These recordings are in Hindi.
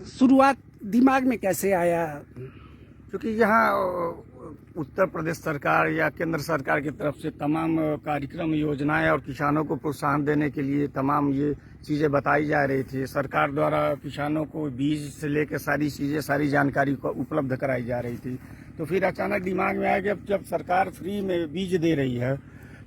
शुरुआत दिमाग में कैसे आया? क्योंकि यहाँ उत्तर प्रदेश सरकार या केंद्र सरकार की तरफ से तमाम कार्यक्रम योजनाएं और किसानों को प्रोत्साहन देने के लिए तमाम ये चीज़ें बताई जा रही थी। सरकार द्वारा किसानों को बीज से लेकर सारी चीज़ें, सारी जानकारी को उपलब्ध कराई जा रही थी। तो फिर अचानक दिमाग में आया कि अब जब सरकार फ्री में बीज दे रही है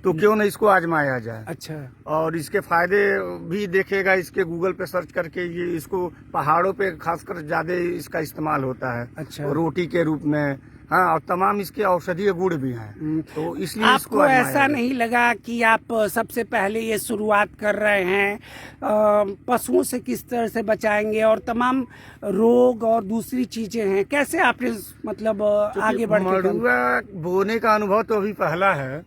तो क्यों न इसको आजमाया जाए। अच्छा। और और इसके फायदे भी देखेगा, इसके गूगल पे सर्च करके ये इसको पहाड़ों पे खासकर ज्यादा इसका इस्तेमाल होता है। अच्छा। रोटी के रूप में, हाँ, और तमाम इसके औषधीय गुण भी हैं। तो इसलिए इसको आपको आजमाया ऐसा जाए। नहीं लगा कि आप सबसे पहले ये शुरुआत कर रहे हैं, पशुओं से किस तरह से बचाएंगे और तमाम रोग और दूसरी चीजें हैं, कैसे आपने मतलब आगे बढ़ के मड़ुआ बोने का अनुभव तो अभी पहला है।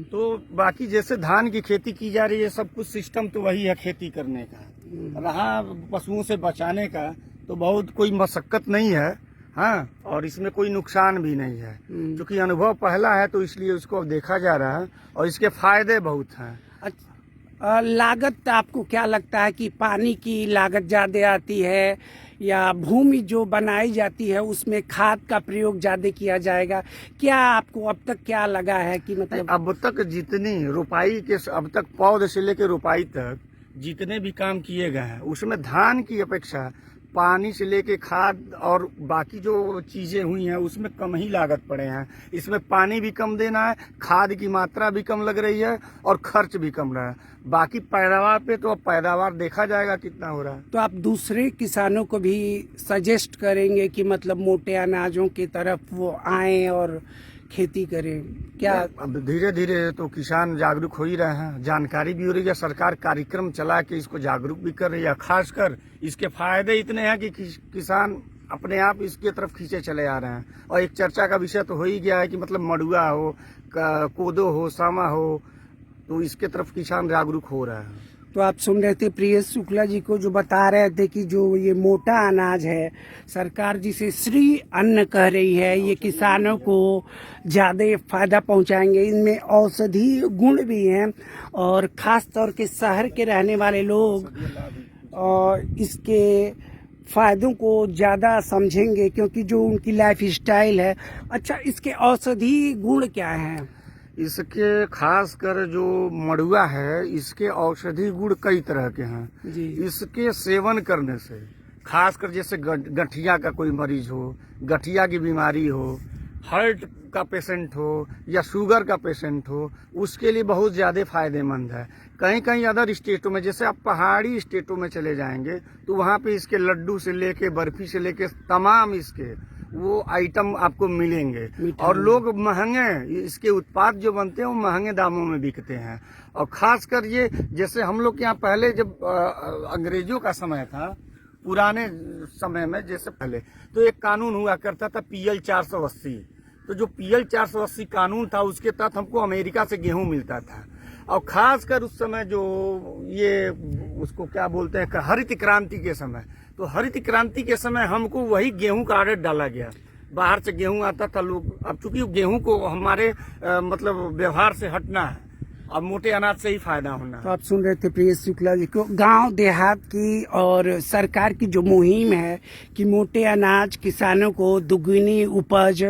तो बाकी जैसे धान की खेती की जा रही है, सब कुछ सिस्टम तो वही है खेती करने का। रहा पशुओं से बचाने का, तो बहुत कोई मशक्कत नहीं है, हाँ, और इसमें कोई नुकसान भी नहीं है। क्योंकि अनुभव पहला है तो इसलिए उसको अब देखा जा रहा है और इसके फायदे बहुत हैं। लागत आपको क्या लगता है कि पानी की लागत ज्यादा आती है या भूमि जो बनाई जाती है उसमें खाद का प्रयोग ज्यादा किया जाएगा? क्या आपको अब तक क्या लगा है कि मतलब अब तक जितनी रोपाई के, अब तक पौध से लेकर रोपाई तक जितने भी काम किए गए हैं उसमें धान की अपेक्षा पानी से लेके खाद और बाकी जो चीजें हुई हैं उसमें कम ही लागत पड़े हैं। इसमें पानी भी कम देना है, खाद की मात्रा भी कम लग रही है और खर्च भी कम रहा है। बाकी पैदावार पे तो अब पैदावार देखा जाएगा कितना हो रहा है। तो आप दूसरे किसानों को भी सजेस्ट करेंगे कि मतलब मोटे अनाजों की तरफ वो आए और खेती करें क्या? अब धीरे धीरे तो किसान जागरूक हो ही रहे हैं, जानकारी भी हो रही है, सरकार कार्यक्रम चला के इसको जागरूक भी कर रही है। खासकर इसके फायदे इतने हैं कि किसान अपने आप इसके तरफ खींचे चले आ रहे हैं। और एक चर्चा का विषय तो हो ही गया है कि मतलब मड़ुआ हो, कोदो हो, सामा हो, तो इसके तरफ किसान जागरूक हो रहा है। तो आप सुन रहे थे प्रियेश शुक्ला जी को, जो बता रहे थे कि जो ये मोटा अनाज है, सरकार जिसे श्री अन्न कह रही है, ये किसानों को ज़्यादा फायदा पहुंचाएंगे। इनमें औषधि गुण भी हैं और ख़ास तौर के शहर के रहने वाले लोग और इसके फ़ायदों को ज़्यादा समझेंगे क्योंकि जो उनकी लाइफ स्टाइल है। अच्छा, इसके औषधि गुण क्या हैं? इसके खास कर जो मड़ुआ है, इसके औषधि गुण कई तरह के हैं जी। इसके सेवन करने से खासकर जैसे गठिया का कोई मरीज हो, गठिया की बीमारी हो, हार्ट का पेशेंट हो या शुगर का पेशेंट हो, उसके लिए बहुत ज़्यादा फायदेमंद है। कहीं कहीं अदर स्टेटों में, जैसे आप पहाड़ी स्टेटों में चले जाएंगे तो वहाँ पे इसके लड्डू से लेके, बर्फी से लेके तमाम इसके वो आइटम आपको मिलेंगे। और लोग महंगे, इसके उत्पाद जो बनते हैं वो महंगे दामों में बिकते हैं। और खासकर ये जैसे हम लोग के यहाँ पहले जब अंग्रेजों का समय था, पुराने समय में जैसे पहले, तो एक कानून हुआ करता था PL 480। तो जो PL 480 कानून था उसके तहत हमको अमेरिका से गेहूं मिलता था। और खासकर उस समय जो ये उसको क्या बोलते हैं, हरित क्रांति के समय, तो हरित क्रांति के समय हमको वही गेहूं का आर्डर डाला गया। बाहर से गेहूं आता था, लोग अब चूंकि गेहूं को हमारे मतलब व्यवहार से हटना है, अब मोटे अनाज से ही फायदा होना है। तो आप सुन रहे थे प्रियेश शुक्ला जी को। गांव देहात की और सरकार की जो मुहिम है कि मोटे अनाज किसानों को दुगनी उपज